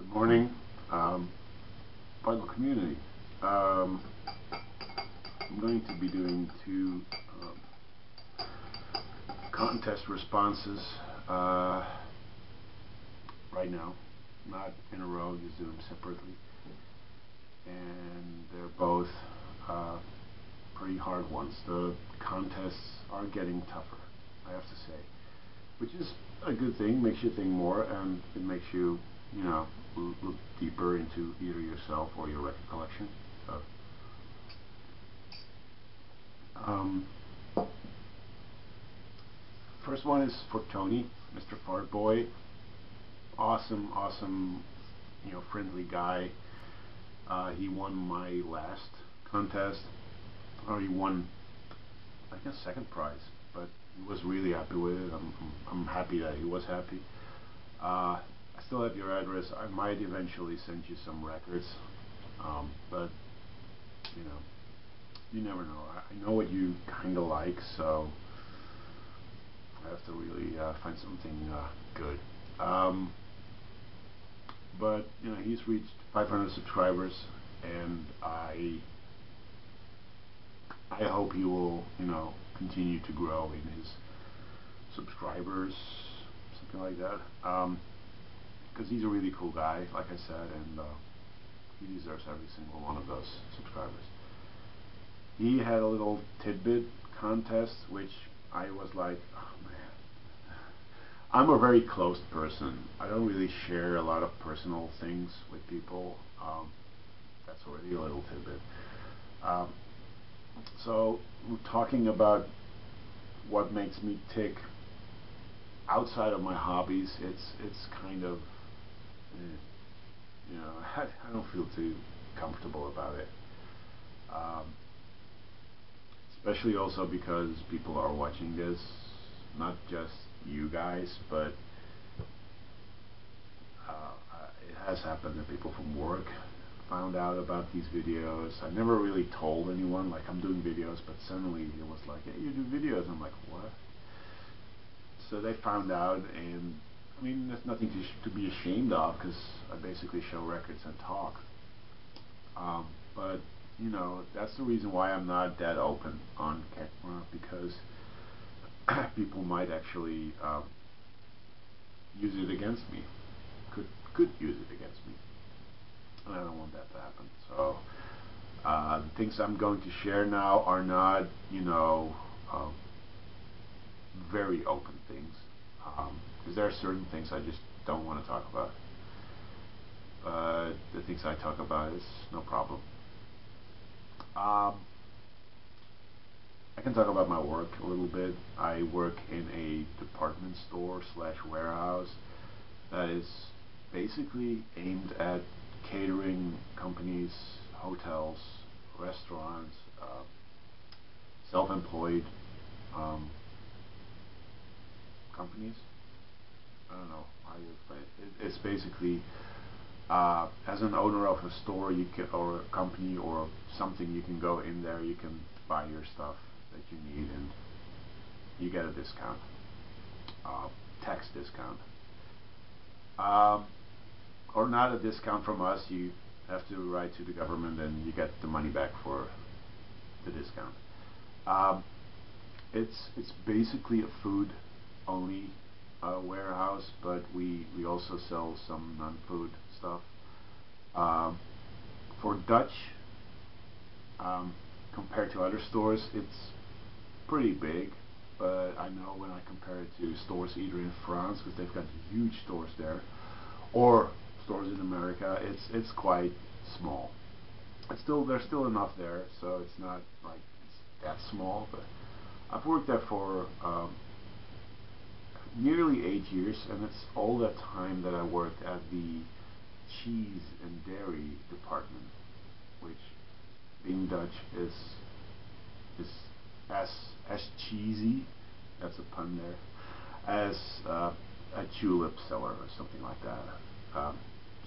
Good morning, Bible community. I'm going to be doing two contest responses right now, not in a row, just do them separately. And they're both pretty hard ones. The contests are getting tougher, I have to say, which is a good thing. Makes you think more, and it makes you, look deeper into either yourself or your record collection. So, first one is for Tony, Mr. Fartboy. Awesome, friendly guy. He won my last contest, or he won, I guess, second prize, but he was really happy with it. I'm happy that he was happy. I still have your address. I might eventually send you some records, but you never know. I know what you kind of like, so I have to really find something good. But he's reached 500 subscribers, and I hope he will continue to grow in his subscribers, something like that. Because he's a really cool guy, like I said, and he deserves every single one of those subscribers. He had a little Tidbit contest, which I was like, oh man, I'm a very closed person. I don't really share a lot of personal things with people. That's already a little tidbit. So we're talking about what makes me tick outside of my hobbies. It's kind of, I don't feel too comfortable about it. Especially also because people are watching this, not just you guys, but it has happened that people from work found out about these videos. I never really told anyone, like, I'm doing videos, but suddenly it was like, hey, you do videos. I'm like, what? So they found out, and I mean, there's nothing to be ashamed of, because I basically show records and talk. But that's the reason why I'm not that open on camera, because people might actually use it against me. Could use it against me, and I don't want that to happen. So the things I'm going to share now are not, very open things, because there are certain things I just don't want to talk about. But the things I talk about is no problem. I can talk about my work a little bit. I work in a department store / warehouse that is basically aimed at catering companies, hotels, restaurants, self-employed companies. I don't know how you explain it. It's basically, as an owner of a store, or a company or something, you can go in there, you can buy your stuff that you need, and you get a discount, tax discount, or not a discount from us. You have to write to the government, and you get the money back for the discount. It's basically a food only warehouse, but we also sell some non-food stuff. For Dutch, compared to other stores, it's pretty big, but I know when I compare it to stores either in France, because they've got huge stores there, or stores in America, it's quite small. There's still enough there, so it's not like it's that small. But I've worked there for nearly 8 years, and it's all that time that I worked at the cheese and dairy department, which, being Dutch, is as cheesy, that's a pun there, as a tulip seller or something like that.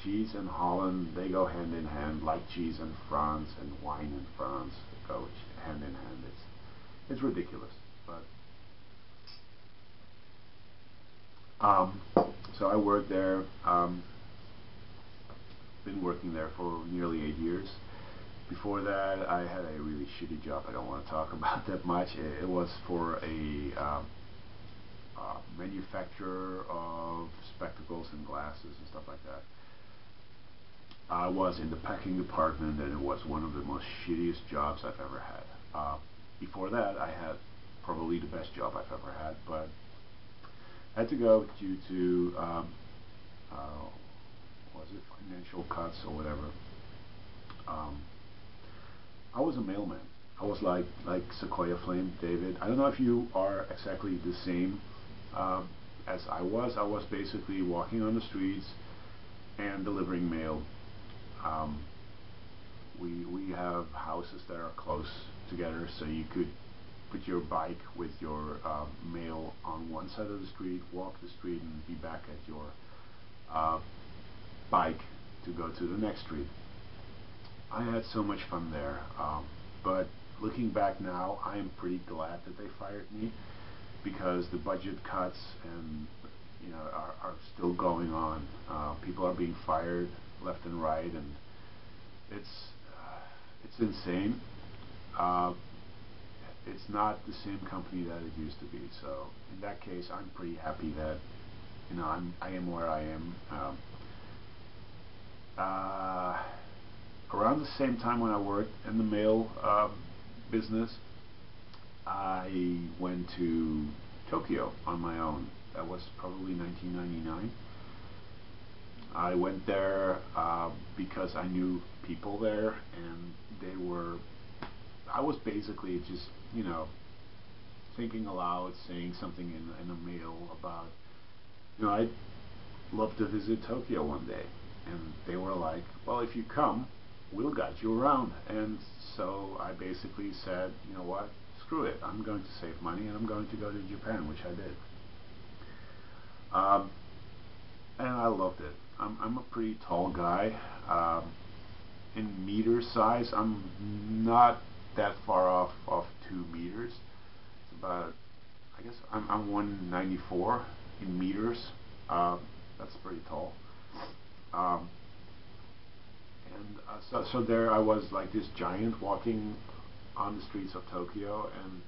Cheese in Holland, they go hand in hand, like cheese in France and wine in France go hand in hand. It's ridiculous, but so I worked there. been working there for nearly 8 years. Before that, I had a really shitty job. I don't want to talk about that much. It was for a manufacturer of spectacles and glasses and stuff like that. I was in the packing department, and it was one of the most shittiest jobs I've ever had. Before that, I had probably the best job I've ever had, but I had to go due to was it financial cuts or whatever. I was a mailman. I was like Sequoia Flame David. I don't know if you are exactly the same as I was. I was basically walking on the streets and delivering mail. We have houses that are close together, so you could put your bike with your mail on one side of the street, walk the street, and be back at your bike to go to the next street. I had so much fun there, but looking back now, I am pretty glad that they fired me, because the budget cuts and are still going on. People are being fired left and right, and it's insane. It's not the same company that it used to be. So in that case, I'm pretty happy that I am where I am. Around the same time when I worked in the mail business, I went to Tokyo on my own. That was probably 1999. I went there because I knew people there, and I was basically just, thinking aloud, saying something in a mail about, I'd love to visit Tokyo one day. And they were like, well, if you come, we'll guide you around. And so I basically said, you know what, screw it. I'm going to save money, and I'm going to go to Japan, which I did. And I loved it. I'm a pretty tall guy. In meter size, I'm not that far off 2 meters. It's about, I guess I'm 194 in meters. That's pretty tall. So there I was, like this giant walking on the streets of Tokyo, and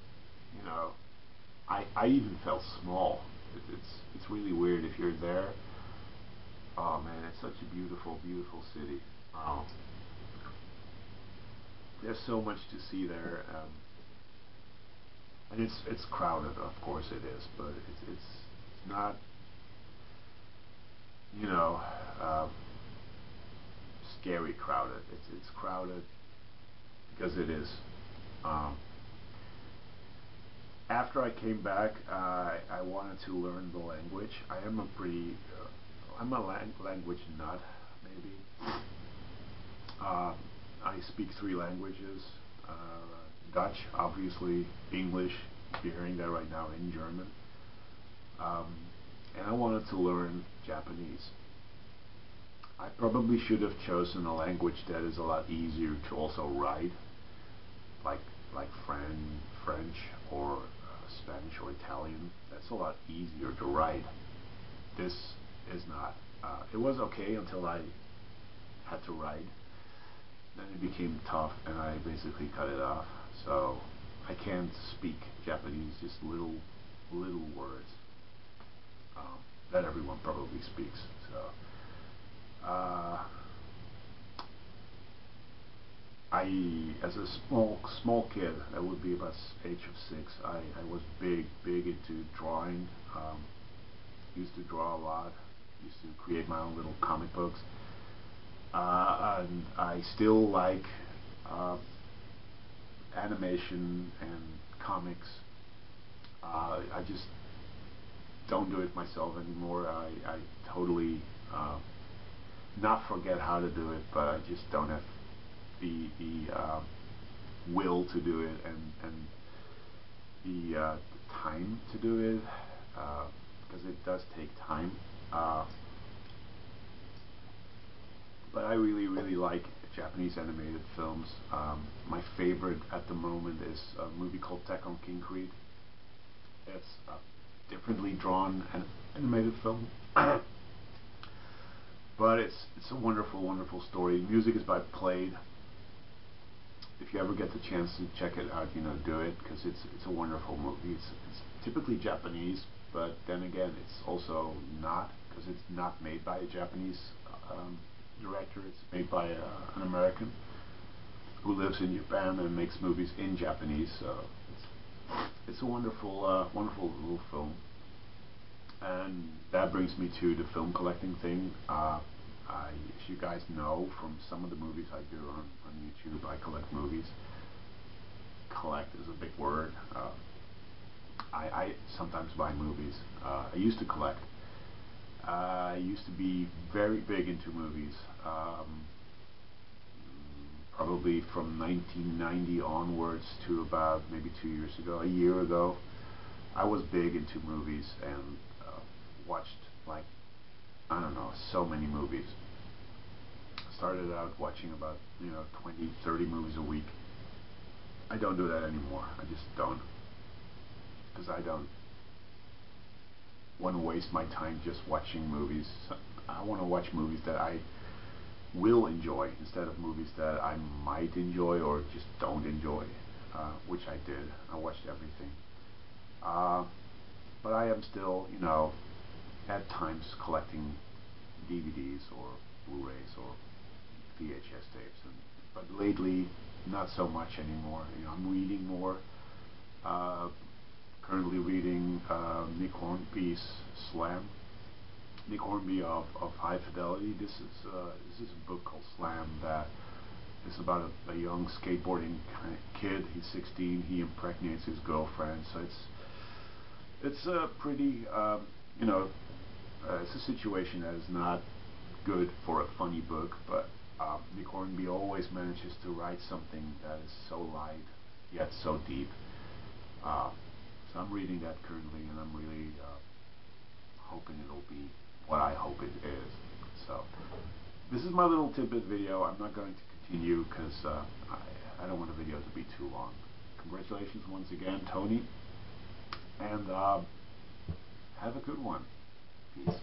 I even felt small. It's really weird if you're there. Oh man, it's such a beautiful, beautiful city. There's so much to see there, and it's crowded. Of course it is, but it's not, scary crowded. It's crowded because it is. After I came back, I wanted to learn the language. I'm a language nut, maybe. I speak 3 languages. Dutch, obviously, English, you're hearing that right now, in German. And I wanted to learn Japanese. I probably should have chosen a language that is a lot easier to also write, like French or Spanish or Italian. That's a lot easier to write. This is not. It was okay until I had to write. Then it became tough, and I basically cut it off. So I can't speak Japanese, just little words that everyone probably speaks. So as a small kid, I would be about age of 6. I was big into drawing. Used to draw a lot. Used to create my own little comic books. And I still like animation and comics. I just don't do it myself anymore. I totally not forget how to do it, but I just don't have the will to do it, and the time to do it, because it does take time. But I really like Japanese animated films. My favorite at the moment is a movie called Tekken Concrete. It's a differently drawn animated film. But it's a wonderful, wonderful story. Music is by Played. If you ever get the chance to check it out, do it, because it's a wonderful movie. It's typically Japanese, but then again, it's also not, because it's not made by a Japanese director. It's made by an American who lives in Japan and makes movies in Japanese. So it's a wonderful, wonderful little film. And that brings me to the film collecting thing. As you guys know from some of the movies I do on YouTube, I collect movies. Collect is a big word. I sometimes buy movies. I used to collect. I used to be very big into movies. Probably from 1990 onwards to about maybe 2 years ago, a year ago, I was big into movies and watched, like, I don't know, so many movies. Started out watching about 20, 30 movies a week. I don't do that anymore. I just don't, because I don't want to waste my time just watching movies. I want to watch movies that I will enjoy instead of movies that I might enjoy or just don't enjoy, which I did. I watched everything. But I am still, at times collecting DVDs or Blu-rays or VHS tapes, but lately not so much anymore. I'm reading more. Currently reading Nick Hornby's Slam. Nick Hornby of High Fidelity. This is a book called Slam that is about a young skateboarding kid. He's 16. He impregnates his girlfriend. So it's a pretty it's a situation that is not good for a funny book, but Nick Hornby always manages to write something that is so light yet so deep. So I'm reading that currently, and I'm really hoping it'll be what I hope it is. So this is my little tidbit video. I'm not going to continue because I don't want the video to be too long. Congratulations once again, Tony, and have a good one. Peace.